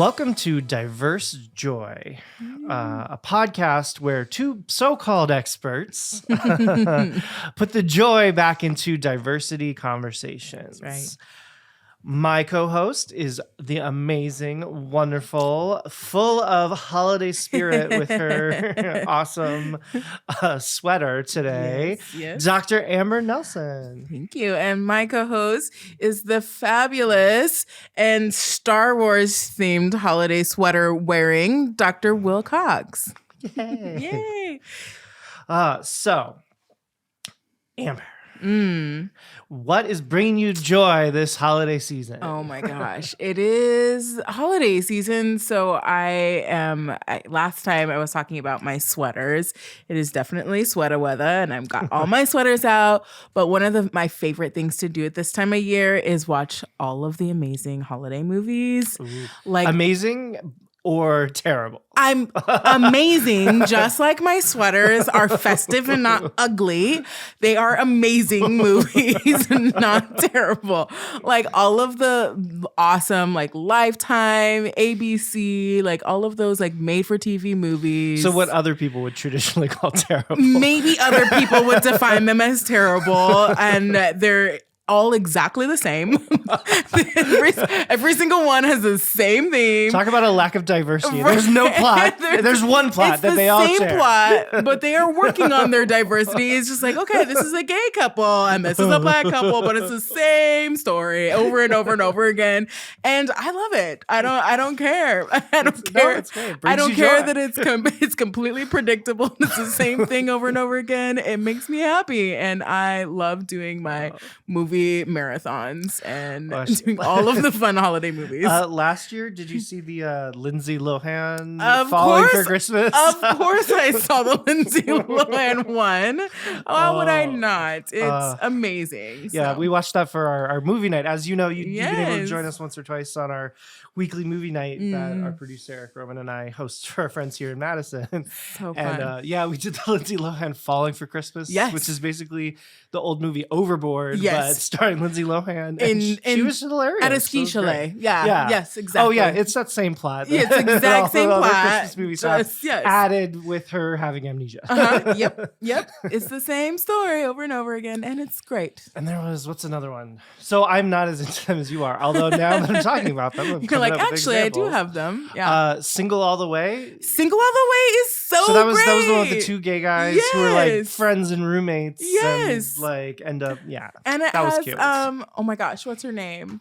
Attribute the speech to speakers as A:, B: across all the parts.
A: Welcome to Diverse Joy, a podcast where two so-called experts put the joy back into diversity conversations.
B: That's right.
A: My co-host is the amazing, wonderful, full of holiday spirit with her awesome sweater today,
B: Yes.
A: Dr. Amber Nelson.
B: Thank you. And my co-host is the fabulous and Star Wars themed holiday sweater wearing Dr. Will Cox.
A: Yay.
B: Yay.
A: So, Amber, what is bringing you joy this holiday season?
B: Oh my gosh. It is holiday season. So last time I was talking about my sweaters. It is definitely sweater weather and I've got all my sweaters out. But one of my favorite things to do at this time of year is watch all of the amazing holiday movies.
A: Ooh.
B: Like
A: Amazing or terrible?
B: I'm amazing, just like my sweaters are festive and not ugly. They are amazing movies and not terrible. Like all of the awesome, like Lifetime, ABC, like all of those like made for TV movies.
A: So what other people would traditionally call terrible?
B: Maybe other people would define them as terrible, and they're all exactly the same. every single one has the same theme.
A: Talk about a lack of diversity. There's no plot. There's one plot that they all share.
B: It's the same plot, but they are working on their diversity. It's just like, okay, this is a gay couple and this is a black couple, but it's the same story over and over and over again. And I love it. I don't care. I don't care.
A: No, it's great. It
B: I
A: brings
B: don't
A: you
B: care
A: joy.
B: that it's completely predictable. It's the same thing over and over again. It makes me happy, and I love doing my movie marathons and doing all of the fun holiday movies.
A: Last year, did you see the Lindsay Lohan
B: Of
A: Falling
B: course,
A: for Christmas?
B: Of course I saw the Lindsay Lohan one. Why would I not? It's amazing.
A: Yeah,
B: So.
A: we watched that for our movie night. As you know, you've been able to
B: Yes.
A: join us once or twice on our weekly movie night that our producer Eric Roman and I host for our friends here in Madison.
B: So fun.
A: And we did the Lindsay Lohan Falling for Christmas,
B: Yes.
A: which is basically the old movie Overboard,
B: Yes.
A: but starring Lindsay Lohan. And she was hilarious.
B: At a
A: It
B: ski
A: was great.
B: chalet. Yeah. Yes, exactly.
A: Oh, yeah, it's that same plot.
B: Yeah, it's the exact
A: All
B: same
A: the other
B: plot.
A: Christmas movies have
B: Just- yes.
A: added with her having amnesia.
B: Yep. It's the same story over and over again, and it's great.
A: And there was, what's another one? So I'm not as into them as you are, although now that I'm talking about them, I'm
B: You're
A: coming
B: like,
A: up with
B: actually, I do
A: examples.
B: have them. Yeah.
A: Single All the Way.
B: Single All the Way is so
A: that was
B: great.
A: the one with the two gay guys who were like
B: Yes.
A: friends and roommates.
B: Yes.
A: And like end up,
B: And it
A: that was
B: has,
A: cute.
B: oh my gosh, what's her name?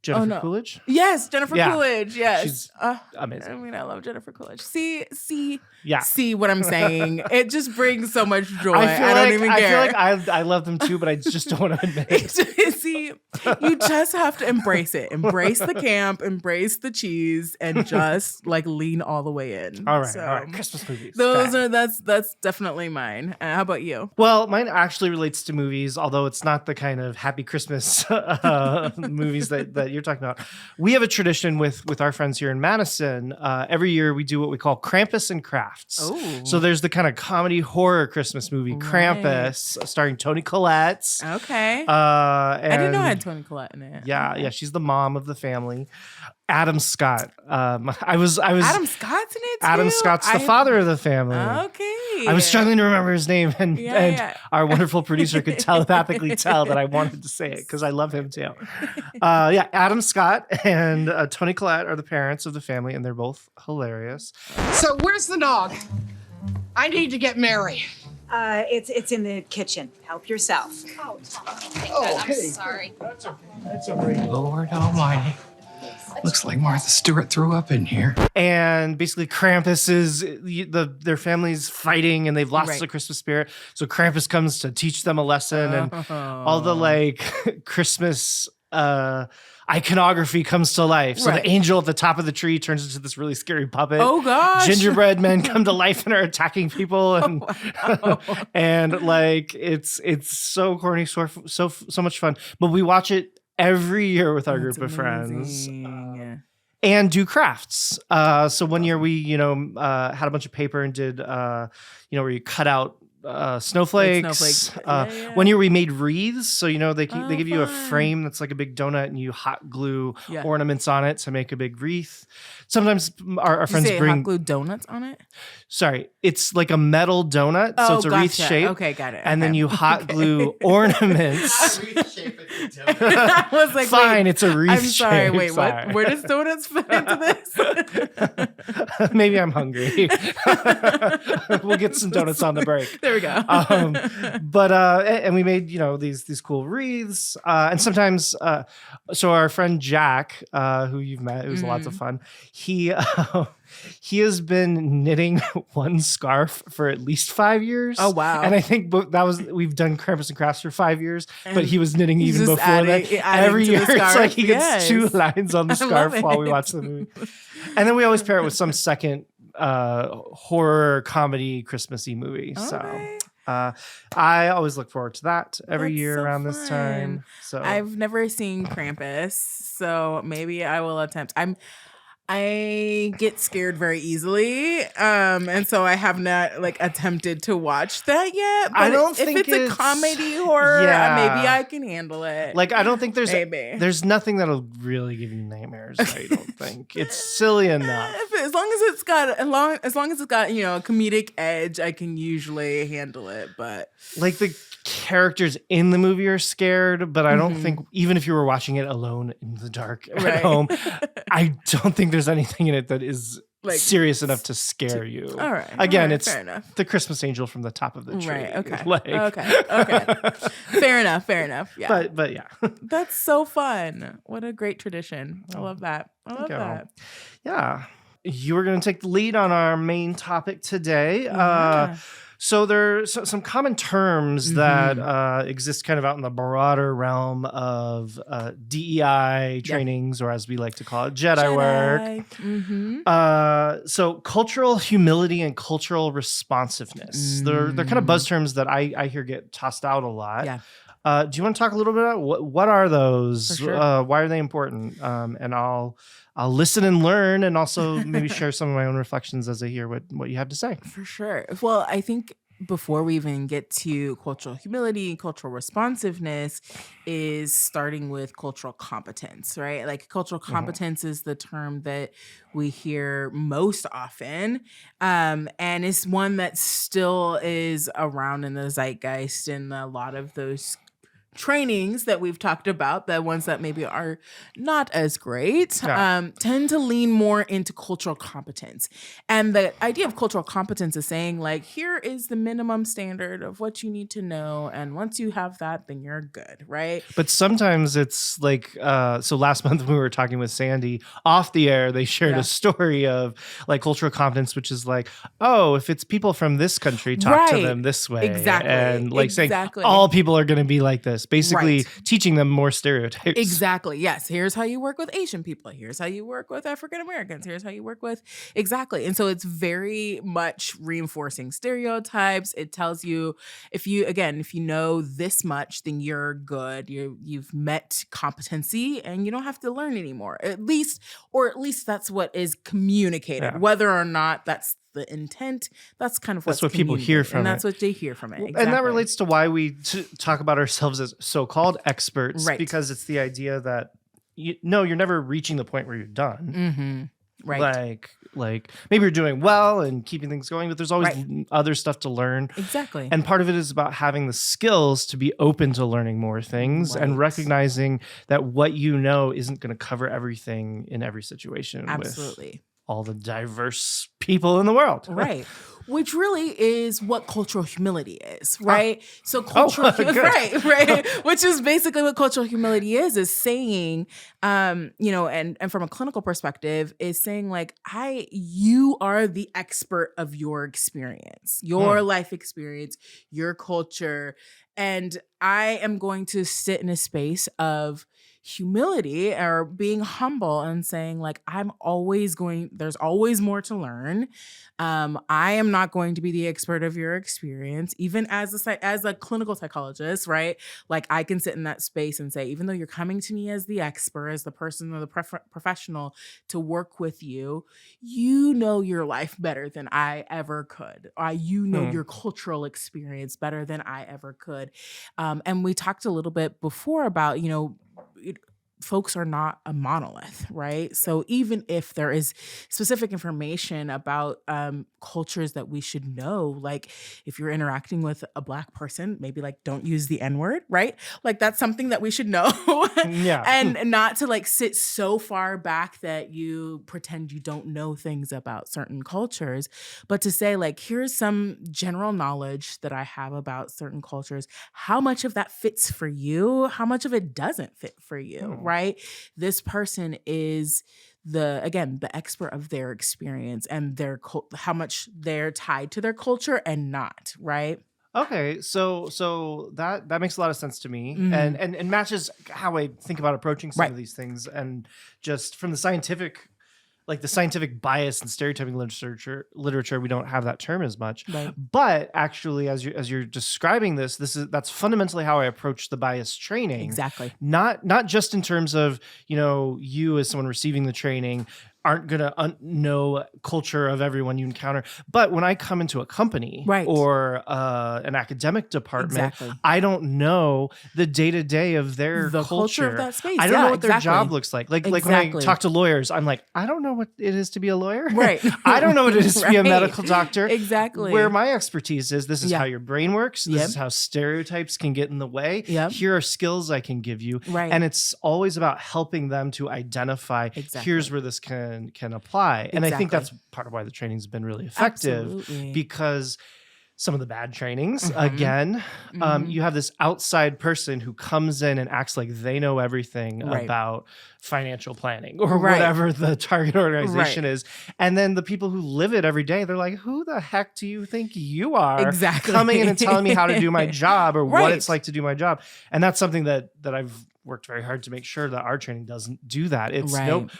A: Jennifer
B: no.
A: Coolidge.
B: Yes, Jennifer
A: Yeah.
B: Coolidge. Yes.
A: She's amazing.
B: I mean, I love Jennifer Coolidge. See
A: Yeah.
B: what I'm saying? It just brings so much joy. I,
A: feel
B: don't
A: like,
B: even
A: I
B: care.
A: feel like I love them too, but I just don't want to admit it.
B: See, you just have to embrace it. Embrace the camp, embrace the cheese, and just like lean all the way in.
A: All right,
B: So,
A: all right. Christmas movies.
B: Those
A: Okay.
B: are that's definitely mine. How about you?
A: Well, mine actually relates to movies, although it's not the kind of happy Christmas movies that you're talking about. We have a tradition with our friends here in Madison. Every year we do what we call Krampus and Crafts.
B: Oh.
A: So there's the kind of comedy horror Christmas movie,
B: Right.
A: Krampus, starring Toni Collette.
B: Okay.
A: I
B: I didn't know I had Toni Collette in it.
A: Yeah, she's the mom of the family. Adam Scott. I was
B: Adam Scott's in it too?
A: Adam Scott's the father of the family.
B: Okay.
A: I was struggling to remember his name, and
B: Yeah.
A: our wonderful producer could telepathically tell that I wanted to say it because I love him too. Adam Scott and Toni Collette are the parents of the family, and they're both hilarious.
C: So where's the nog? I need to get Mary.
D: It's in the kitchen. Help yourself.
C: Oh,
E: I'm sorry.
C: That's okay. Lord Almighty. Looks like Martha Stewart threw up in here.
A: And basically, Krampus is their family's fighting, and they've lost
B: Right.
A: the Christmas spirit. So Krampus comes to teach them a lesson, and all the like Christmas iconography comes to life. So
B: Right.
A: the angel at the top of the tree turns into this really scary puppet.
B: Oh gosh.
A: Gingerbread men come to life and are attacking people, and and like it's so corny, so much fun. But we watch it every year with our
B: That's
A: group of friends.
B: amazing.
A: And do crafts. So one year we, had a bunch of paper and did, where you cut out snowflakes.
B: snowflakes. Yeah.
A: One year we made wreaths. So, they give you a
B: fun.
A: frame that's like a big donut and you hot glue
B: Yeah.
A: ornaments on it to make a big wreath. Sometimes our
B: Did you
A: friends
B: say
A: bring,
B: hot glue donuts on it?
A: sorry, it's like a metal donut. So it's a wreath
B: gotcha.
A: shape.
B: Okay, got it.
A: And then
B: Okay.
A: you hot glue ornaments.
B: I was like,
A: Fine,
B: wait,
A: it's a wreath
B: I'm sorry.
A: shape.
B: Wait,
A: Sorry.
B: what? Where does donuts fit into this?
A: Maybe I'm hungry. We'll get some donuts on the break.
B: There we go.
A: But and we made these cool wreaths, and sometimes so our friend Jack, who you've met, who's lots of
B: Mm-hmm.
A: fun, he has been knitting one scarf for at least 5 years.
B: Oh, wow.
A: And I think we've done Krampus and Crafts for 5 years, but
B: And
A: he was knitting
B: he's
A: even
B: just
A: before
B: adding-
A: that.
B: adding
A: Every
B: to the
A: year it's
B: scarf.
A: like he gets 2
B: Yes.
A: lines on the
B: I love
A: scarf while we
B: it.
A: watch the movie. And then we always pair it with some second horror comedy Christmassy movie. So
B: Okay.
A: I always look forward to that every
B: That's
A: year
B: so
A: around this time.
B: fun.
A: So
B: I've never seen Krampus, so maybe I will attempt. I get scared very easily, and so I have not attempted to watch that yet. But
A: I don't
B: if
A: think
B: it's a
A: it's-
B: comedy horror,
A: Yeah.
B: maybe I can handle it.
A: I don't think
B: Maybe.
A: there's nothing that'll really give you nightmares. I don't think it's silly enough.
B: As long as it's got a comedic edge, I can usually handle it. But
A: Like the characters in the movie are scared, but I don't
B: Mhm.
A: think even if you were watching it alone in the dark at
B: Right.
A: home, I don't think there's anything in it that is
B: Like,
A: serious enough to scare you.
B: all right,
A: Again,
B: all right,
A: it's
B: fair enough.
A: the Christmas angel from the top of the tree.
B: Right. Okay.
A: Like-
B: Okay. Fair enough. Yeah.
A: But yeah.
B: That's so fun. What a great tradition. I love that. I love
A: you.
B: that.
A: Yeah. You were going to take the lead on our main topic today.
B: Yeah.
A: So there's some common terms that exist kind of out in the broader realm of DEI trainings, or as we like to call it, Jedi work.
B: Mm-hmm.
A: So cultural humility and cultural responsiveness. They're kind of buzz terms that I hear get tossed out a lot.
B: Yeah.
A: Do you want to talk a little bit about what are those?
B: For sure.
A: Why are they important? And I'll listen and learn, and also maybe share some of my own reflections as I hear what you have to say.
B: For sure. Well, I think before we even get to cultural humility and cultural responsiveness is starting with cultural competence, right? Like cultural competence is the term that we hear most often. And it's one that still is around in the zeitgeist in a lot of those trainings that we've talked about, the ones that maybe are not as great,
A: Yeah.
B: tend to lean more into cultural competence. And the idea of cultural competence is saying, here is the minimum standard of what you need to know. And once you have that, then you're good, right?
A: But sometimes it's like, so last month when we were talking with Sandy off the air, they shared
B: Yeah.
A: a story of cultural competence, which is if it's people from this country, talk to
B: Right.
A: them this way.
B: Exactly.
A: And saying
B: Exactly.
A: all people are going to be like this, basically
B: Right.
A: teaching them more stereotypes.
B: Exactly. Yes. Here's how you work with Asian people. Here's how you work with African Americans. Here's how you work with. Exactly. And so it's very much reinforcing stereotypes. It tells you if you know this much, then you're good. You've met competency and you don't have to learn anymore. At least that's what is communicated.
A: Yeah.
B: Whether or not that's the intent, that's kind of
A: That's
B: what's
A: what people hear
B: communicated,
A: from
B: and
A: it.
B: that's what they hear from it.
A: And that
B: Exactly.
A: relates to why we talk about ourselves as so-called experts,
B: Right.
A: because it's the idea that you're never reaching the point where you're done.
B: Mm-hmm. Right.
A: Like maybe you're doing well and keeping things going, but there's always
B: Right.
A: other stuff to learn.
B: Exactly.
A: And part of it is about having the skills to be open to learning more things and
B: Right.
A: recognizing that what you know isn't going to cover everything in every situation with
B: Absolutely.
A: all the diverse people in the world.
B: Right. Which really is what cultural humility is, right? So
A: good.
B: right. Which is basically what cultural humility is saying, and from a clinical perspective, is saying you are the expert of your experience, your life experience, your culture. And I am going to sit in a space of humility or being humble and saying like, there's always more to learn. I am not going to be the expert of your experience, even as a clinical psychologist, right? Like I can sit in that space and say, even though you're coming to me as the expert, as the person or the professional to work with you, you know your life better than I ever could. You know your cultural experience better than I ever could. And we talked a little bit before about, folks are not a monolith, right? So even if there is specific information about cultures that we should know, like if you're interacting with a Black person, maybe like don't use the N-word, right? Like that's something that we should know.
A: Yeah.
B: And not to like sit so far back that you pretend you don't know things about certain cultures, but to say like, here's some general knowledge that I have about certain cultures. How much of that fits for you? How much of it doesn't fit for you, right? This person is the expert of their experience and how much they're tied to their culture and not, right?
A: Okay, so that makes a lot of sense to me, and matches how I think about approaching some of these things, and just from the scientific bias and stereotyping literature, we don't have that term as much.
B: Right.
A: But actually, as you're describing that's fundamentally how I approach the bias training.
B: Exactly.
A: Not just in terms of you as someone receiving the training aren't going to know culture of everyone you encounter. But when I come into a company or an academic department, I don't know the day-to-day of their
B: culture of that space.
A: I don't know what their job looks like. Like when I talk to lawyers, I'm like, I don't know what it is to be a lawyer.
B: Right.
A: I don't know what it is to be a medical doctor.
B: Exactly.
A: Where my expertise is, this is how your brain works. This is how stereotypes can get in the way.
B: Yep.
A: Here are skills I can give you.
B: Right.
A: And it's always about helping them to identify, here's where this can apply. And I think that's part of why the training's been really effective. Because some of the bad trainings, you have this outside person who comes in and acts like they know everything about financial planning or whatever the target organization is. And then the people who live it every day, they're like, who the heck do you think you are coming in and telling me how to do my job or what it's like to do my job? And that's something that I've worked very hard to make sure that our training doesn't do that. It's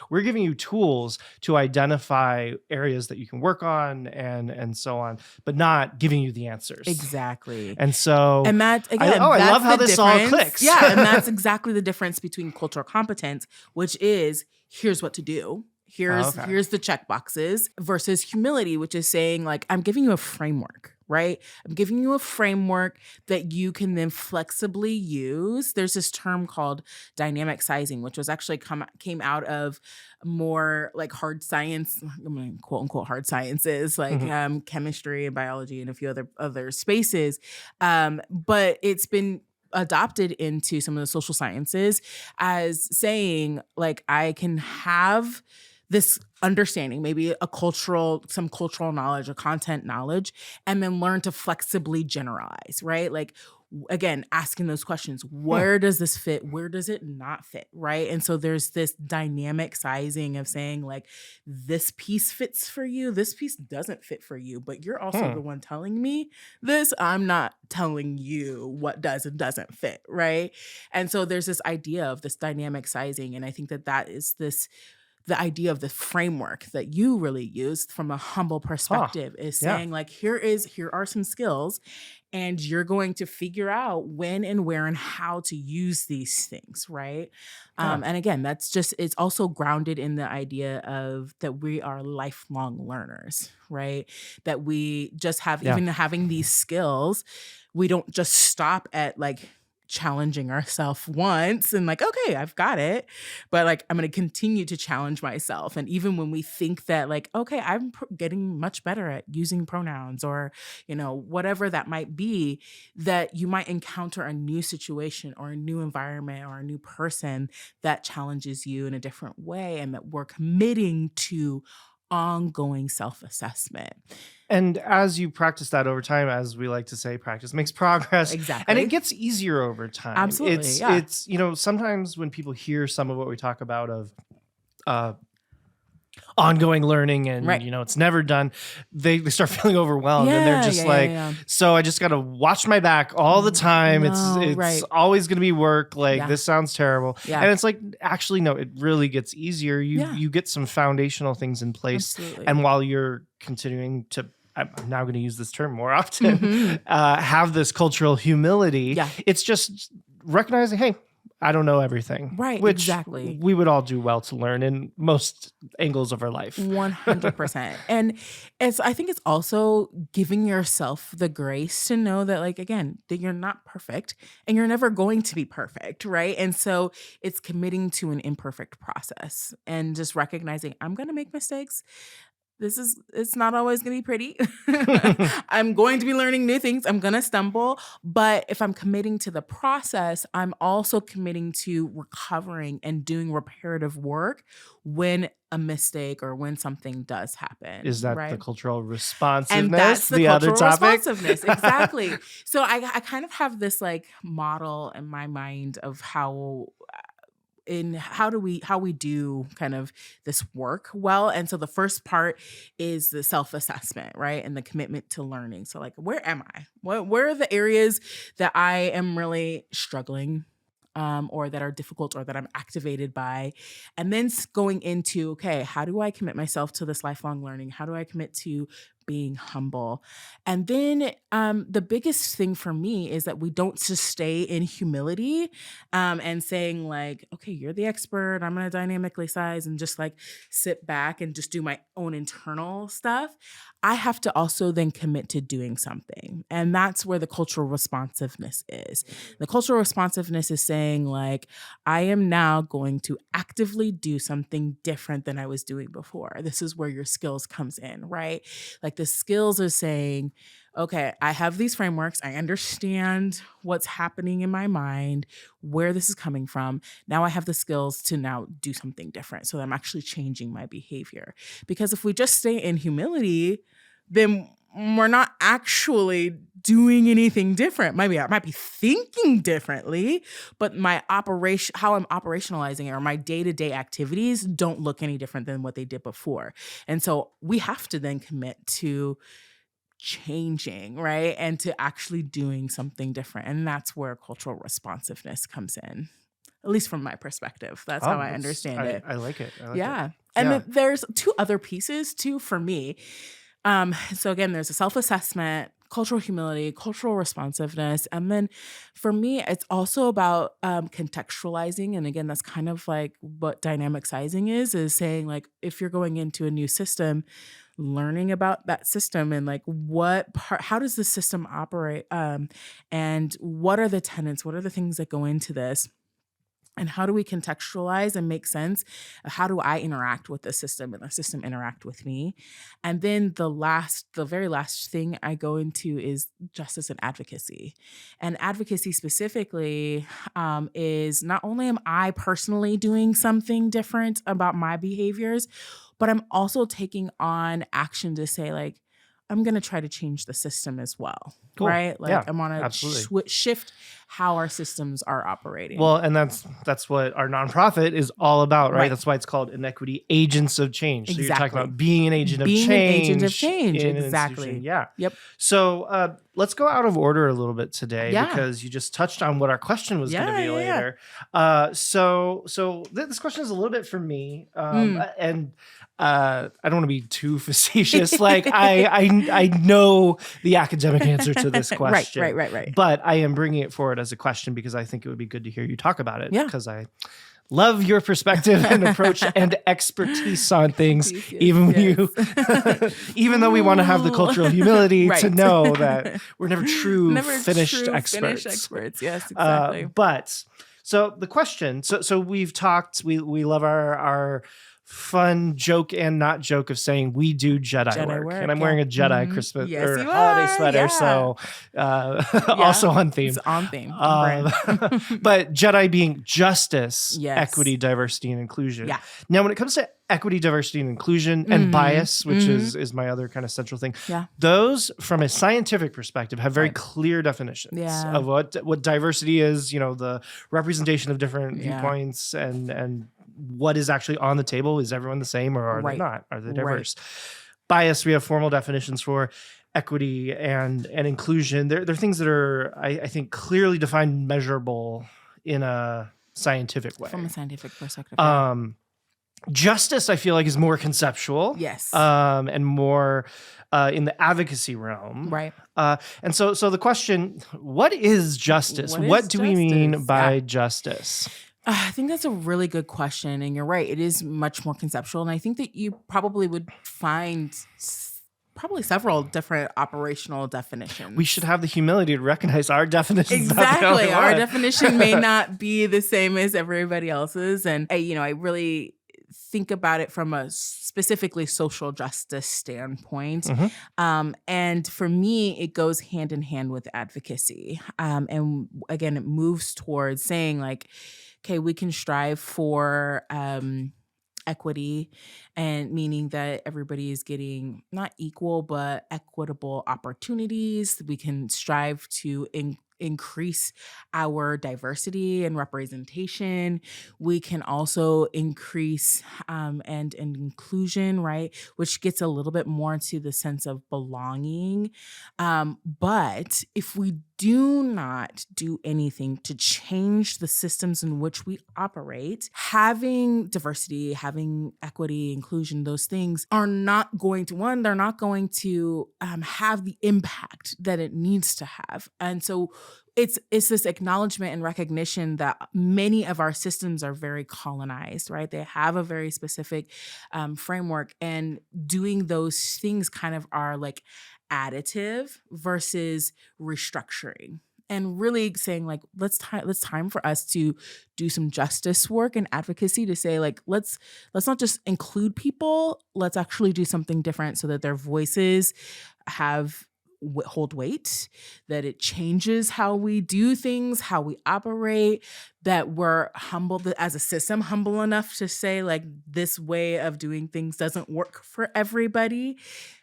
A: we're giving you tools to identify areas that you can work on and so on, but not giving you the answers.
B: Exactly.
A: And so,
B: and that again,
A: I love how this all clicks.
B: Yeah, and that's exactly the difference between cultural competence, which is here's what to do. Here's the check boxes, versus humility, which is saying like, I'm giving you a framework. Right? I'm giving you a framework that you can then flexibly use. There's this term called dynamic sizing, which was actually came out of more like hard science, I mean, quote unquote hard sciences, like chemistry and biology and a few other spaces. But it's been adopted into some of the social sciences as saying like, I can have this understanding, maybe some cultural knowledge or content knowledge, and then learn to flexibly generalize, right? Like, again, asking those questions, where does this fit? Where does it not fit, right? And so there's this dynamic sizing of saying like, this piece fits for you, this piece doesn't fit for you, but you're also the one telling me this. I'm not telling you what does and doesn't fit, right? And so there's this idea of this dynamic sizing, and I think that is the idea of the framework that you really used from a humble perspective is saying like, here are some skills, and you're going to figure out when and where and how to use these things, right? And again, it's also grounded in the idea of that we are lifelong learners, right? That we just even having these skills, we don't just stop at like challenging ourselves once and like, okay, I've got it, but like I'm going to continue to challenge myself. And even when we think that like, okay, I'm getting much better at using pronouns or whatever that might be, that you might encounter a new situation or a new environment or a new person that challenges you in a different way, and that we're committing to ongoing self-assessment.
A: And as you practice that over time, as we like to say, practice makes progress.
B: Exactly.
A: And it gets easier over time.
B: Absolutely.
A: It's sometimes when people hear some of what we talk about of ongoing learning and
B: Right.
A: it's never done, they start feeling overwhelmed and they're just so I just got to watch my back all the time.
B: No,
A: It's
B: right.
A: always going to be work. Like
B: Yeah.
A: this sounds terrible.
B: Yeah.
A: And it's like, actually, no, it really gets easier.
B: Yeah.
A: You get some foundational things in place.
B: Absolutely.
A: And while you're continuing to, I'm now going to use this term more often, have this cultural humility.
B: Yeah.
A: It's just recognizing, hey, I don't know everything.
B: Right,
A: Which
B: exactly.
A: we would all do well to learn in most angles of our life.
B: 100%. And I think it's also giving yourself the grace to know that, like, again, that you're not perfect and you're never going to be perfect, right? And so it's committing to an imperfect process and just recognizing I'm going to make mistakes. It's not always going to be pretty. I'm going to be learning new things. I'm going to stumble. But if I'm committing to the process, I'm also committing to recovering and doing reparative work when a mistake or when something does happen.
A: Is that
B: right?
A: the cultural responsiveness?
B: And that's the
A: other
B: cultural
A: topic?
B: responsiveness. Exactly. So I kind of have this like model in my mind of how we do kind of this work well. And so the first part is the self-assessment, right? And the commitment to learning. So like, where am I? Where are the areas that I am really struggling or that are difficult or that I'm activated by? And then going into, okay, how do I commit myself to this lifelong learning? How do I commit to being humble? And then the biggest thing for me is that we don't just stay in humility and saying like, okay, you're the expert, I'm going to dynamically size and just like sit back and just do my own internal stuff. I have to also then commit to doing something. And that's where the cultural responsiveness is. The cultural responsiveness is saying like, I am now going to actively do something different than I was doing before. This is where your skills comes in, right? Like the skills are saying, okay, I have these frameworks. I understand what's happening in my mind, where this is coming from. Now I have the skills to now do something different. So I'm actually changing my behavior. Because if we just stay in humility, then we're not actually doing anything different. Maybe I might be thinking differently, but how I'm operationalizing it or my day-to-day activities don't look any different than what they did before. And so we have to then commit to changing, right? And to actually doing something different. And that's where cultural responsiveness comes in, at least from my perspective. That's how I understand it.
A: I like it.
B: Yeah. And then there's two other pieces too for me. So again, there's a self-assessment, cultural humility, cultural responsiveness. And then for me, it's also about contextualizing. And again, that's kind of like what dynamic sizing is saying like, if you're going into a new system, learning about that system and like how does the system operate? And what are the tenets? What are the things that go into this? And how do we contextualize and make sense? How do I interact with the system and the system interact with me? And then the very last thing I go into is justice and advocacy. And advocacy specifically is not only am I personally doing something different about my behaviors, but I'm also taking on action to say like, I'm going to try to change the system as well.
A: Cool.
B: Right? Like
A: Yeah,
B: I'm going to shift how our systems are operating.
A: Well, and that's what our nonprofit is all about, right?
B: Right.
A: That's why it's called Inequity Agents of Change. So you're talking
B: Exactly.
A: about being an agent of change.
B: Being an agent of change,
A: in an
B: exactly.
A: institution. Yeah.
B: Yep.
A: So let's go out of order a little bit today
B: Yeah.
A: because you just touched on what our question was going to be
B: Yeah.
A: later. So this question is a little bit for me, and I don't want to be too facetious. Like I know the academic answer to this question.
B: Right.
A: But I am bringing it forward as a question because I think it would be good to hear you talk about it.
B: Yeah.
A: Because I love your perspective and approach and expertise on things,
B: Yes,
A: even
B: yes.
A: even though we want to have the cultural humility to
B: Right.
A: know that we're never true finished experts.
B: Finished experts. Yes, exactly.
A: But so the question, so we've talked, we love our fun joke and not joke of saying we do Jedi work. And I'm wearing a Jedi Christmas
B: Yes,
A: or
B: you
A: holiday
B: are,
A: sweater,
B: yeah.
A: so also on theme.
B: It's on theme. Right.
A: But Jedi being justice,
B: Yes.
A: equity, diversity, and inclusion.
B: Yeah.
A: Now, when it comes to equity, diversity, and inclusion, and bias, which is my other kind of central thing,
B: Yeah.
A: those from a scientific perspective have very
B: Right.
A: clear definitions
B: Yeah.
A: of what diversity is. The representation of different
B: Yeah.
A: viewpoints and what is actually on the table. Is everyone the same, or are they
B: Right.
A: not? Are they
B: Right.
A: diverse? Bias, we have formal definitions for equity and inclusion. They're things that are, I think, clearly defined, measurable in a scientific way.
B: From a scientific perspective.
A: Justice, I feel like, is more conceptual.
B: Yes.
A: And more in the advocacy realm.
B: Right.
A: And so the question, what is justice?
B: What
A: What
B: is
A: do we mean
B: justice?
A: by
B: Yeah.
A: justice?
B: I think that's a really good question. And you're right. It is much more conceptual. And I think that you probably would find probably several different operational definitions.
A: We should have the humility to recognize our definitions.
B: Exactly. Our definition may not be the same as everybody else's. And I really think about it from a specifically social justice standpoint. And for me, it goes hand in hand with advocacy. And again, it moves towards saying like, okay, we can strive for equity, and meaning that everybody is getting not equal, but equitable opportunities. We can strive to increase our diversity and representation. We can also increase and inclusion, right? Which gets a little bit more to the sense of belonging. But if we do not do anything to change the systems in which we operate, having diversity, having equity, inclusion, those things are not going to, they're not going to have the impact that it needs to have. And so it's this acknowledgement and recognition that many of our systems are very colonized, right? They have a very specific framework, and doing those things kind of are like additive versus restructuring. And really saying like, let's time for us to do some justice work and advocacy to say like, let's not just include people, let's actually do something different so that their voices hold weight, that it changes how we do things, how we operate, that we're humble as a system, humble enough to say like this way of doing things doesn't work for everybody.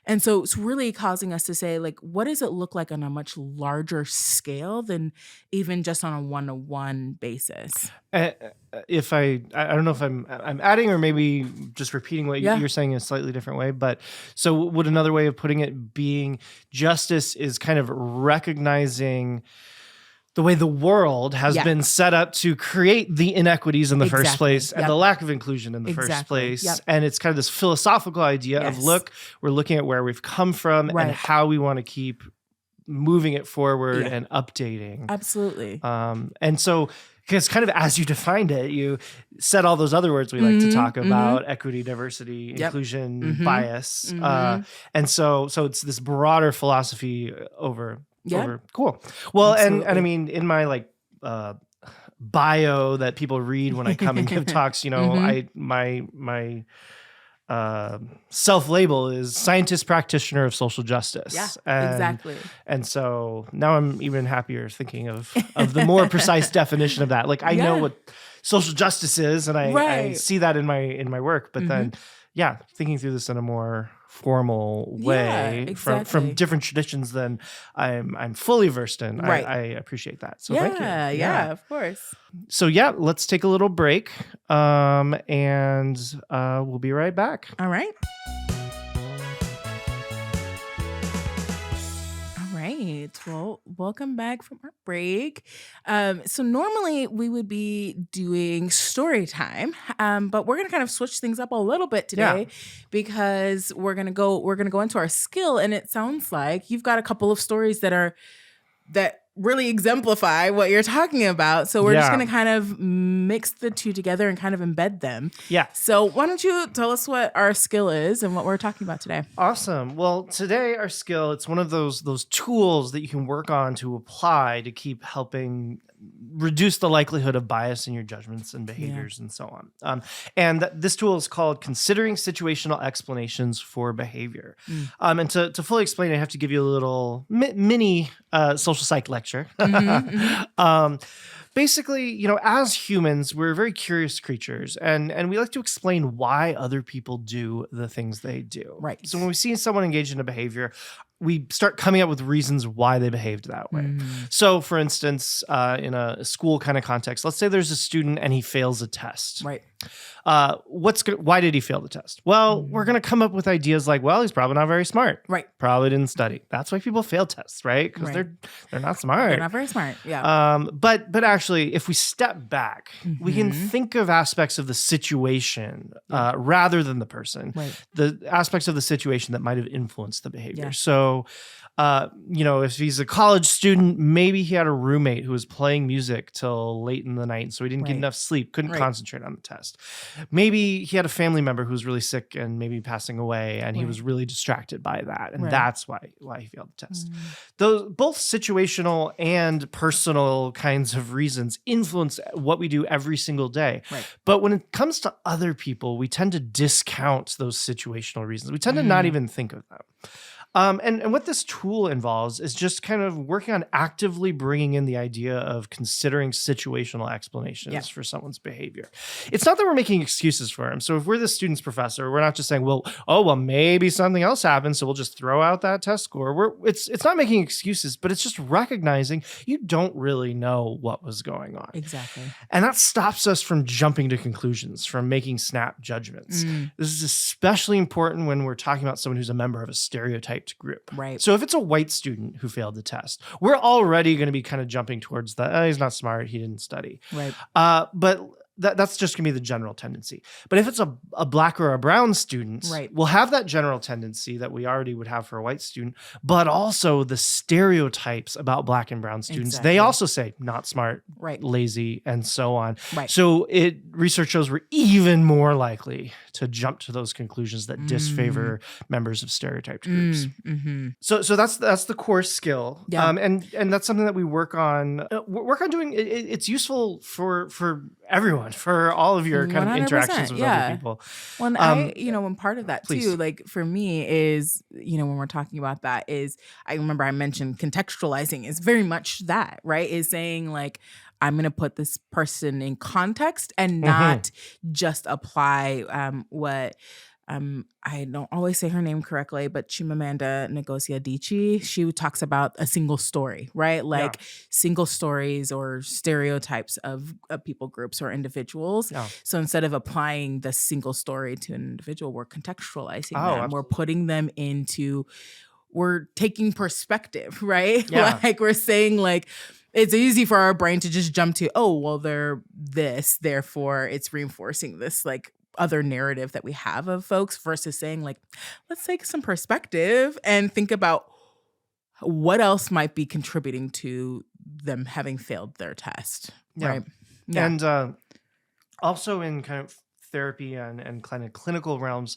B: And so it's really causing us to say like, what does it look like on a much larger scale than even just on a one-to-one basis?
A: If I don't know if I'm adding or maybe just repeating what
B: Yeah.
A: you're saying in a slightly different way, but so would another way of putting it being justice is kind of recognizing the way the world has
B: Yeah.
A: been set up to create the inequities in the first
B: Exactly.
A: place and
B: Yep.
A: the lack of inclusion in the first
B: Exactly.
A: place.
B: Yep.
A: And it's kind of this philosophical idea of,
B: Yes.
A: look, we're looking at where we've come from
B: Right.
A: and how we want to keep moving it forward
B: Yeah.
A: and updating.
B: Absolutely.
A: And so, because kind of as you defined it, you said all those other words we like to talk about: equity, diversity,
B: Yep.
A: inclusion, bias. And so it's this broader philosophy over. Cool. Well, and I
B: Absolutely.
A: mean, in my like bio that people read when I come and give talks, my self-label is scientist practitioner of social justice.
B: Yeah,
A: And-
B: exactly.
A: And so now I'm even happier thinking of the more precise definition of that. Like I know
B: Yeah.
A: what social justice is, and I
B: Right.
A: see that in my work. But then, thinking through this in a more formal way
B: exactly.
A: from different traditions than I'm fully versed in.
B: Right.
A: I appreciate that. So thank you.
B: Yeah, of course.
A: So let's take a little break, and we'll be right back.
B: All right. Well, welcome back from our break. So normally we would be doing story time, but we're gonna kind of switch things up a little bit today because we're gonna go into our skill, and it sounds like you've got a couple of stories that really exemplify what you're talking about. So we're just
A: Yeah.
B: gonna kind of mix the two together and kind of embed them.
A: Yeah.
B: So why don't you tell us what our skill is and what we're talking about today?
A: Awesome. Well, today our skill, it's one of those tools that you can work on to apply to keep helping reduce the likelihood of bias in your judgments and behaviors and so on. And this tool is called Considering Situational Explanations for Behavior. And to fully explain, I have to give you a little mini social psych lecture. Basically, as humans, we're very curious creatures, and we like to explain why other people do the things they do.
B: Right.
A: So when we see someone engaged in a behavior, we start coming up with reasons why they behaved that way. So, for instance, in a school kind of context, let's say there's a student and he fails a test.
B: Right.
A: Why did he fail the test? Well, we're going to come up with ideas like, well, he's probably not very smart.
B: Right.
A: Probably didn't study. That's why people fail tests, right? Because
B: Right.
A: they're not smart.
B: They're not very smart. Yeah.
A: But actually, if we step back, we can think of aspects of the situation rather than the person.
B: Right.
A: The aspects of the situation that might have influenced the behavior.
B: Yeah.
A: So, if he's a college student, maybe he had a roommate who was playing music till late in the night, so he didn't get
B: Right.
A: enough sleep, couldn't
B: Right.
A: concentrate on the test. Maybe he had a family member who was really sick and maybe passing away, and he
B: Right.
A: was really distracted by that, and
B: Right.
A: that's why he failed the test. Those both situational and personal kinds of reasons influence what we do every single day.
B: Right.
A: But when it comes to other people, we tend to discount those situational reasons. We tend to not even think of them. And what this tool involves is just kind of working on actively bringing in the idea of considering situational explanations
B: Yeah.
A: for someone's behavior. It's not that we're making excuses for him. So if we're the student's professor, we're not just saying, well, maybe something else happened, so we'll just throw out that test score. It's not making excuses, but it's just recognizing you don't really know what was going on.
B: Exactly.
A: And that stops us from jumping to conclusions, from making snap judgments. This is especially important when we're talking about someone who's a member of a stereotyped group.
B: Right.
A: So if it's a white student who failed the test, we're already going to be kind of jumping towards the, he's not smart, he didn't study.
B: Right.
A: But that's just going to be the general tendency. But if it's a black or a brown student,
B: Right.
A: we'll have that general tendency that we already would have for a white student, but also the stereotypes about black and brown students.
B: Exactly.
A: They also say not smart,
B: Right.
A: lazy, and so on.
B: Right.
A: So research shows we're even more likely to jump to those conclusions that disfavor members of stereotyped groups.
B: Mm-hmm.
A: So that's the core skill.
B: Yeah.
A: And that's something that we work on. Work on doing. It's useful for everyone, for all of your kind of
B: 100%,
A: interactions with
B: yeah.
A: other people.
B: Well, when part of that
A: please.
B: too, like for me is, when we're talking about that is, I remember I mentioned contextualizing is very much that, right? Is saying like, I'm going to put this person in context and not just apply what I don't always say her name correctly, but Chimamanda Ngozi Adichie, she talks about a single story, right? Like single stories or stereotypes of people groups or individuals.
A: Yeah.
B: So instead of applying the single story to an individual, we're contextualizing them.
A: Absolutely.
B: We're putting them into, we're taking perspective, right?
A: Yeah.
B: Like we're saying like, it's easy for our brain to just jump to, oh, well, they're this, therefore it's reinforcing this like other narrative that we have of folks versus saying like, let's take some perspective and think about what else might be contributing to them having failed their test.
A: Yeah.
B: Right. Yeah.
A: And also in kind of therapy and kind of clinical realms,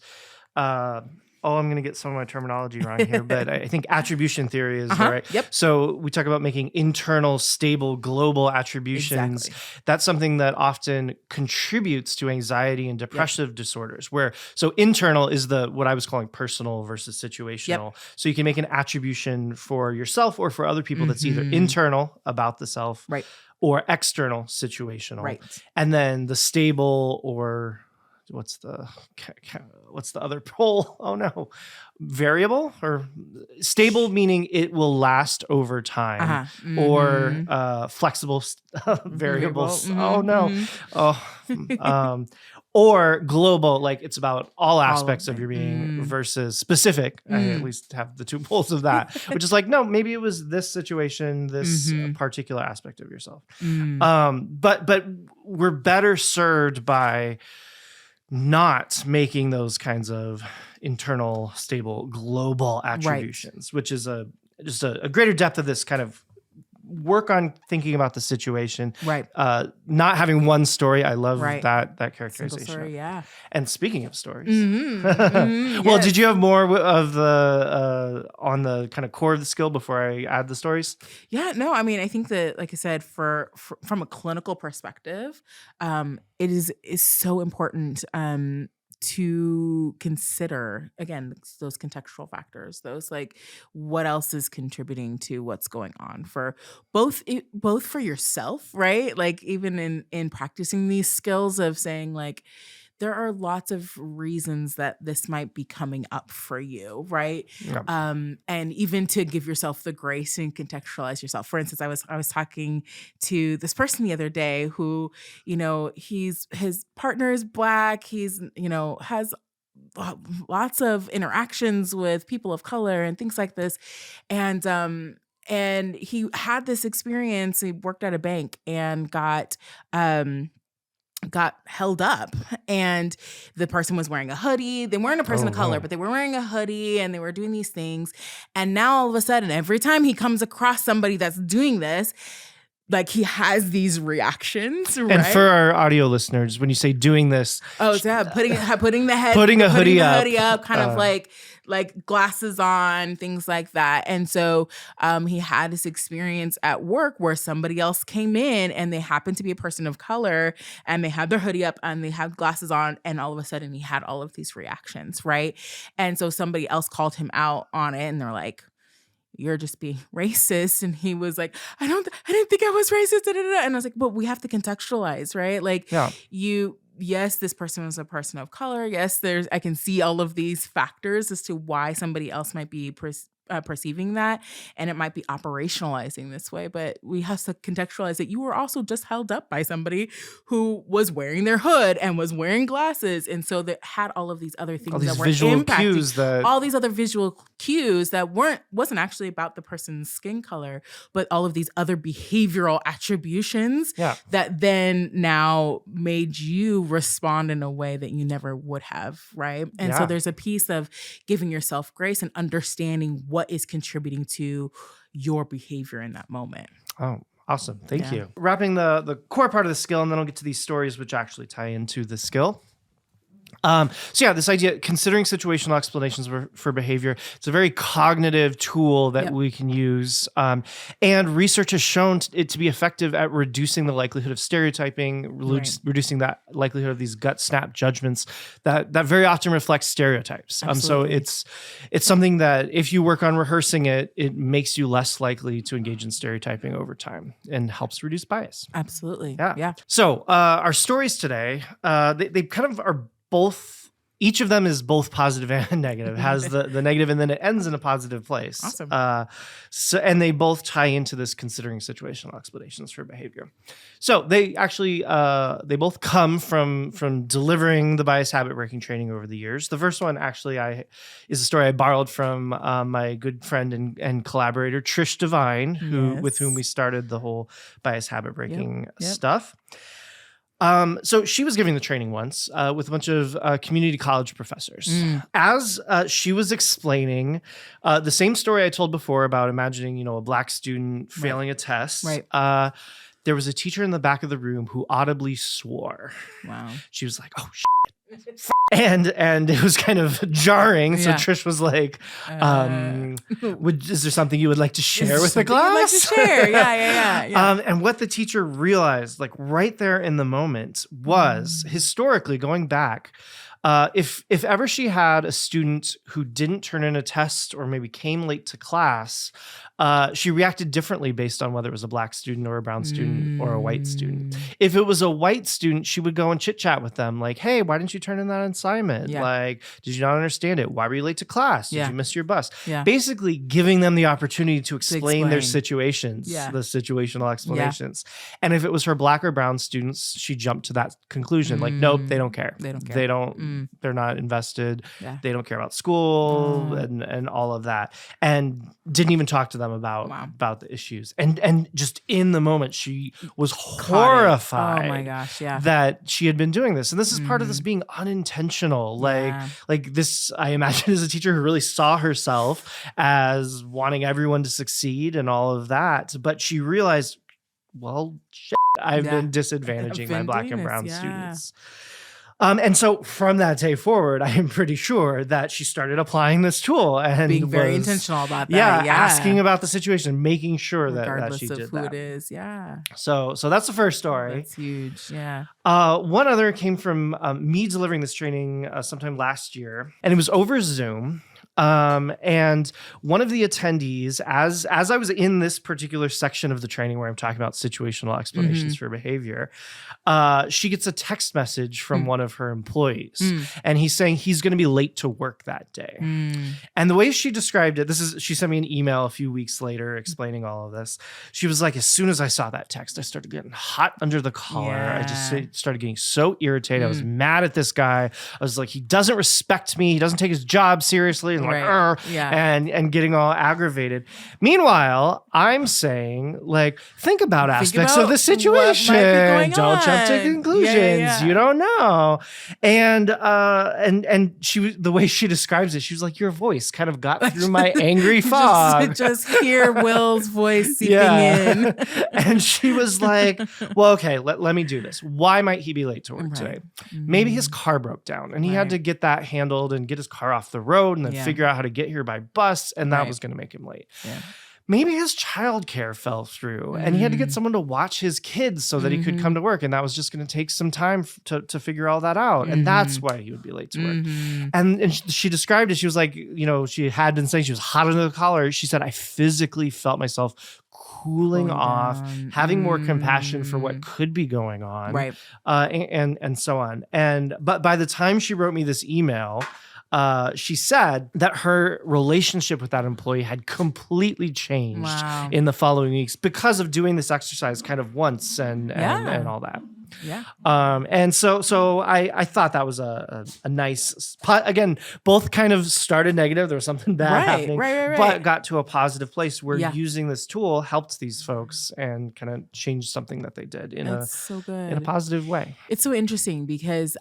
A: I'm going to get some of my terminology wrong here, but I think attribution theory is right.
B: Yep.
A: So we talk about making internal, stable, global attributions.
B: Exactly.
A: That's something that often contributes to anxiety and depressive disorders. So internal is what I was calling personal versus situational. So you can make an attribution for yourself or for other people that's either internal about the self,
B: Right.
A: or external situational.
B: Right.
A: And then the stable or what's the other pole? Oh no, variable or stable, meaning it will last over time, or flexible variables. Oh no, or global, like it's about all aspects of your being versus specific. I at least have the two poles of that, which is like, no, maybe it was this situation, this particular aspect of yourself. But we're better served by not making those kinds of internal, stable, global attributions, which is just a greater depth of this kind of work on thinking about the situation.
B: Right.
A: Not having one story. I love
B: Right.
A: that
B: Single
A: characterization.
B: story, yeah.
A: And speaking of stories,
B: Well,
A: well, did you have more of the on the kind of core of the skill before I add the stories?
B: Yeah, no, I mean, I think that, like I said, from a clinical perspective, it is so important to consider, again, those contextual factors, those like what else is contributing to what's going on for both for yourself, right? Like even in practicing these skills of saying like, there are lots of reasons that this might be coming up for you, right?
A: Yeah.
B: And even to give yourself the grace and contextualize yourself. For instance, I was talking to this person the other day who, his partner is Black. He's, has lots of interactions with people of color and things like this. And he had this experience. He worked at a bank and got held up, and the person was wearing a hoodie. They weren't a person of color, but they were wearing a hoodie and they were doing these things. And now all of a sudden, every time he comes across somebody that's doing this, like he has these reactions, right?
A: And for our audio listeners, when you say doing this,
B: putting the
A: hoodie
B: up, kind of like glasses on, things like that. And so he had this experience at work where somebody else came in and they happened to be a person of color and they had their hoodie up and they had glasses on, and all of a sudden he had all of these reactions, right? And so somebody else called him out on it and they're like, "You're just being racist." And he was like, I didn't think I was racist. Da, da, da. And I was like, but we have to contextualize, right? Like yes, this person was a person of color. Yes, I can see all of these factors as to why somebody else might be perceiving that, and it might be operationalizing this way, but we have to contextualize that you were also just held up by somebody who was wearing their hood and was wearing glasses, and so that had all of these other things
A: all these
B: that were
A: visual
B: impacting
A: cues
B: all these other visual cues that wasn't actually about the person's skin color, but all of these other behavioral attributions that then now made you respond in a way that you never would have, right? And so there's a piece of giving yourself grace and understanding what is contributing to your behavior in that moment.
A: Oh, awesome. Thank you. Wrapping the core part of the skill, and then I'll get to these stories which actually tie into the skill. This idea, considering situational explanations for behavior, it's a very cognitive tool that we can use. And research has shown it to be effective at reducing the likelihood of stereotyping, reducing that likelihood of these gut snap judgments that very often reflect stereotypes. So it's something that if you work on rehearsing it, it makes you less likely to engage in stereotyping over time and helps reduce bias.
B: Absolutely.
A: Yeah. So our stories today, they kind of are both, each of them is both positive and negative, has the negative, and then it ends in a positive place.
B: Awesome.
A: And they both tie into this considering situational explanations for behavior. So they actually, they both come from delivering the bias habit breaking training over the years. The first one actually is a story I borrowed from my good friend and collaborator, Trish Devine, with whom we started the whole bias habit breaking stuff. So she was giving the training once with a bunch of community college professors. As she was explaining the same story I told before about imagining, a Black student failing a test. There was a teacher in the back of the room who audibly swore.
B: Wow.
A: She was like, "Oh, shit." And it was kind of jarring. So Trish was like, is there something you would like to share with the class?
B: Like to share. Yeah.
A: And what the teacher realized, like right there in the moment, was historically going back, if ever she had a student who didn't turn in a test or maybe came late to class, she reacted differently based on whether it was a Black student or a brown student or a white student. If it was a white student, she would go and chit chat with them like, "Hey, why didn't you turn in that assignment? Like, did you not understand it? Why were you late to class? Did you miss your bus?" Basically giving them the opportunity to explain their situations, the situational explanations. And if it was her Black or brown students, she jumped to that conclusion. Like, nope, they don't care. They're not invested. They don't care about school and all of that. And didn't even talk to them about the issues. And just in the moment, she was horrified.
B: Oh my gosh,
A: that she had been doing this. And this is part of this being unintentional. Like this, I imagine, is a teacher who really saw herself as wanting everyone to succeed and all of that. But she realized, well, shit, I've been disadvantaging my Black and brown students. And so from that day forward, I am pretty sure that she started applying this tool and
B: being very intentional about that.
A: Asking about the situation, making sure that she did that.
B: Regardless of who it is. Yeah.
A: So that's the first story.
B: That's huge. Yeah.
A: One other came from me delivering this training sometime last year, and it was over Zoom. And one of the attendees, as I was in this particular section of the training where I'm talking about situational explanations for behavior, she gets a text message from one of her employees, and he's saying he's going to be late to work that day. And the way she described it, she sent me an email a few weeks later explaining all of this. She was like, as soon as I saw that text, I started getting hot under the collar. I just started getting so irritated. I was mad at this guy. I was like, he doesn't respect me. He doesn't take his job seriously. And and getting all aggravated. Meanwhile, I'm saying, like, think about aspects of the situation. Don't jump to conclusions. You don't know. And she was, the way she describes it, she was like, your voice kind of got through my angry fog.
B: Just hear Will's voice seeping in.
A: And she was like, well, okay, let me do this. Why might he be late to work today? Maybe his car broke down and he had to get that handled and get his car off the road and then figure out how to get here by bus, and that was going to make him late. Maybe his childcare fell through and he had to get someone to watch his kids so that he could come to work, and that was just going to take some time to figure all that out, and that's why he would be late to work. And she described it. She was like, she had been saying she was hot under the collar. She said, I physically felt myself cooling off, having more compassion for what could be going on, and so on. But by the time she wrote me this email, she said that her relationship with that employee had completely changed in the following weeks because of doing this exercise kind of once and all that. And so I thought that was a nice, again, both kind of started negative. There was something bad happening, but got to a positive place where using this tool helped these folks and kind of changed something that they did in a positive way.
B: It's so interesting because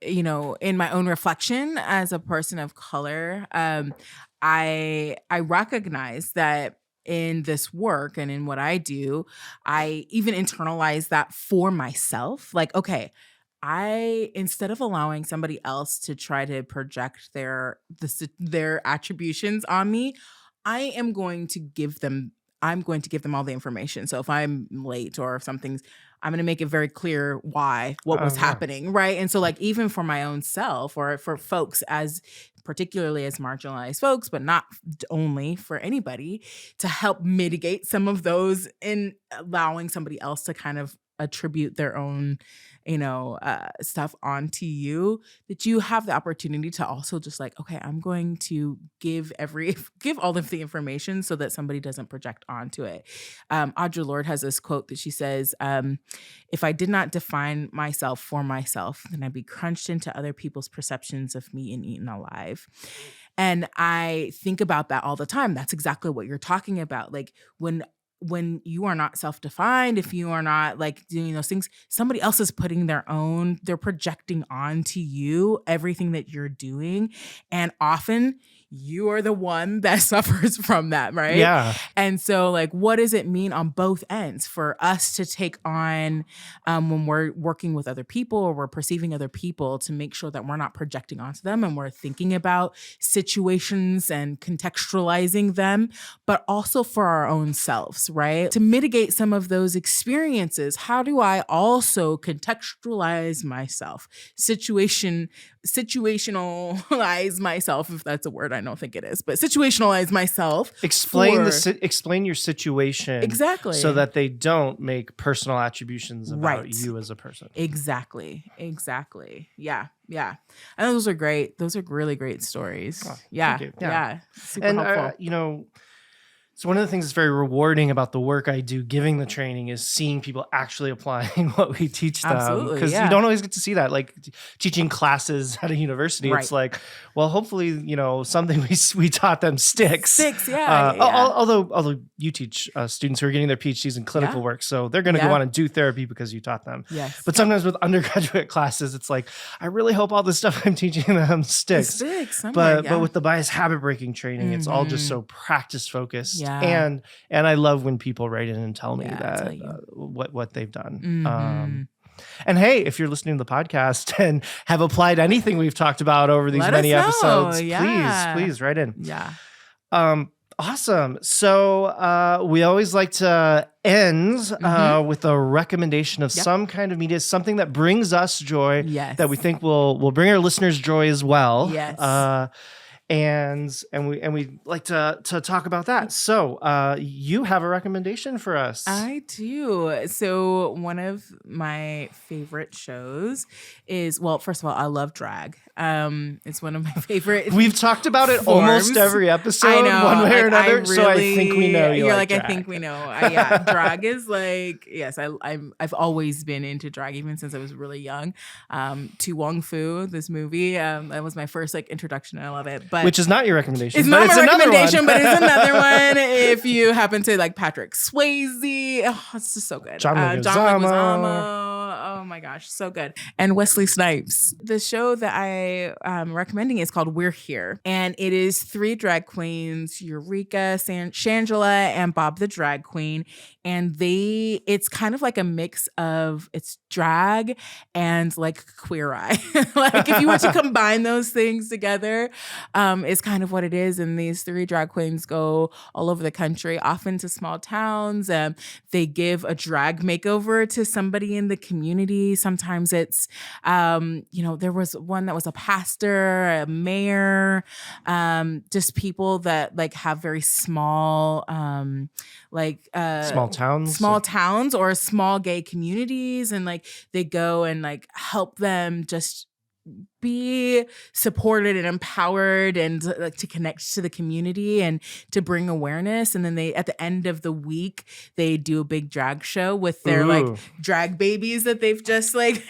B: in my own reflection as a person of color, I recognize that in this work and in what I do, I even internalize that for myself. Like, okay, instead of allowing somebody else to try to project their attributions on me, I'm going to give them all the information. So if I'm late or if something's, I'm going to make it very clear what was happening, right? And so, like, even for my own self or for folks particularly as marginalized folks, but not only for anybody, to help mitigate some of those in allowing somebody else to kind of attribute their own, stuff onto you, that you have the opportunity to also just like, okay, I'm going to give all of the information so that somebody doesn't project onto it. Audre Lorde has this quote that she says, if I did not define myself for myself, then I'd be crunched into other people's perceptions of me and eaten alive. And I think about that all the time. That's exactly what you're talking about. Like when you are not self-defined, if you are not like doing those things, somebody else is putting they're projecting onto you everything that you're doing. And often you are the one that suffers from that, right?
A: Yeah.
B: And so, like, what does it mean on both ends for us to take on when we're working with other people or we're perceiving other people, to make sure that we're not projecting onto them and we're thinking about situations and contextualizing them, but also for our own selves, right? To mitigate some of those experiences, how do I also contextualize myself, situationalize myself, if that's a word? I don't think it is, but situationalize myself.
A: Explain your situation
B: exactly,
A: so that they don't make personal attributions about you as a person.
B: Exactly. Yeah. I know those are great. Those are really great stories. Oh, yeah. Super helpful.
A: So one of the things that's very rewarding about the work I do giving the training is seeing people actually applying what we teach them. Because you don't always get to see that. Like teaching classes at a university, it's like, well, hopefully, something we taught them sticks. Although you teach students who are getting their PhDs in clinical work, so they're going to go on and do therapy because you taught them.
B: Yes.
A: But sometimes with undergraduate classes, it's like, I really hope all this stuff I'm teaching them sticks. But with the bias habit breaking training, it's all just so practice focused. And I love when people write in and tell me that what they've done. And hey, if you're listening to the podcast and have applied anything we've talked about over these many episodes, please write in.
B: Yeah.
A: Awesome. So we always like to end with a recommendation of some kind of media, something that brings us joy, that we think will bring our listeners joy as well.
B: Yes.
A: and we like to talk about that. So you have a recommendation for us?
B: I do. So one of my favorite shows is, well, first of all, I love drag. It's one of my favorite.
A: We've talked about it almost
B: forms.
A: every episode,
B: I know,
A: one way or
B: like,
A: another. So I think we know
B: you're like
A: drag.
B: I think we know. Yeah, drag is like, yes, I've always been into drag even since I was really young. To Wong Fu, this movie, that was my first like introduction. I love it, but
A: which is not your recommendation.
B: it's
A: but
B: not
A: it's
B: my
A: another
B: recommendation,
A: one.
B: but it's another one. If you happen to like Patrick Swayze, oh, it's just so good.
A: John
B: Leguizamo.
A: Leguizamo.
B: Oh my gosh, so good. And Wesley Snipes. The show that I am recommending is called We're Here, and it is 3 drag queens: Eureka, Shangela, and Bob the Drag Queen. And it's kind of like a mix of it's drag and like Queer Eye. Like if you were to combine those things together, is kind of what it is. And these 3 drag queens go all over the country, often to small towns. They give a drag makeover to somebody in the community. Sometimes it's, there was one that was a pastor, a mayor, just people that like have very small, small towns or small gay communities, and like they go and like help them just be supported and empowered and like to connect to the community and to bring awareness. And then they, at the end of the week, they do a big drag show with their like drag babies that they've just like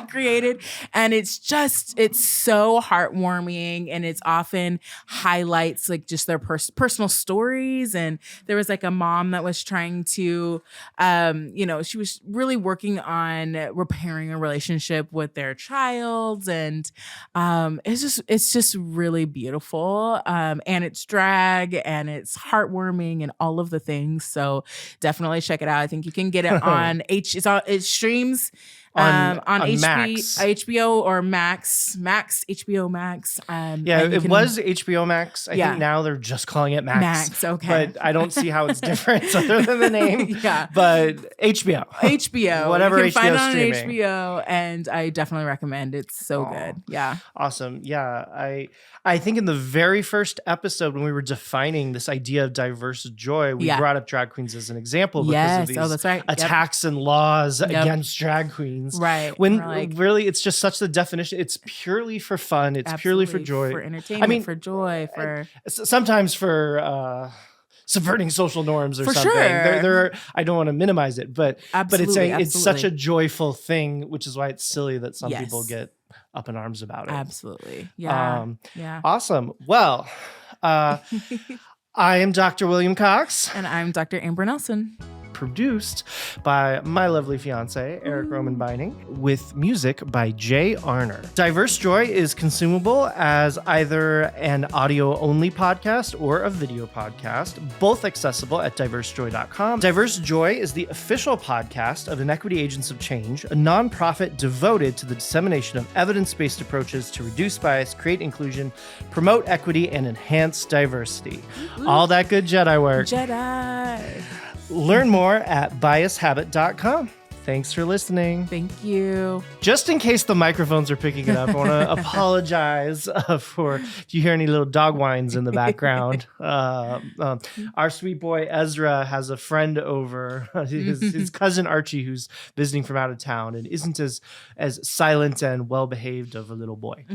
B: created. And it's so heartwarming, and it's often highlights like just their personal stories. And there was like a mom that was trying to, she was really working on repairing a relationship with their child. And it's just really beautiful, and it's drag and it's heartwarming and all of the things. So definitely check it out. I think you can get it on it streams on
A: Max.
B: HBO or Max, HBO Max.
A: It was HBO Max. I think now they're just calling it Max.
B: Max, okay.
A: But I don't see how it's different other than the name.
B: Yeah.
A: But HBO. Whatever
B: you can
A: HBO
B: find it on
A: streaming.
B: HBO, and I definitely recommend. It's so good. Yeah.
A: Awesome. Yeah. I think in the very first episode when we were defining this idea of diverse joy, we brought up drag queens as an example because of these
B: that's right.
A: attacks and laws against drag queens.
B: Right.
A: When really it's just such the definition. It's purely for fun. It's purely for joy.
B: For entertainment, for joy, for
A: sometimes for subverting social norms or
B: for
A: something.
B: Sure.
A: There I don't want to minimize it, but it's such a
B: absolutely.
A: joyful thing, which is why it's silly that some people get up in arms about it.
B: Absolutely. Yeah.
A: Awesome. Well, I am Dr. William Cox.
B: And I'm Dr. Amber Nelson.
A: Produced by my lovely fiance, Eric Roman Binding, with music by Jay Arner. Diverse Joy is consumable as either an audio-only podcast or a video podcast, both accessible at diversejoy.com. Diverse Joy is the official podcast of Inequity Agents of Change, a nonprofit devoted to the dissemination of evidence-based approaches to reduce bias, create inclusion, promote equity, and enhance diversity. All that good Jedi work.
B: Jedi.
A: Learn more at biashabit.com. Thanks for listening.
B: Thank you.
A: Just in case the microphones are picking it up, I want to apologize for if you hear any little dog whines in the background. Our sweet boy Ezra has a friend over, his cousin Archie, who's visiting from out of town and isn't as silent and well-behaved of a little boy.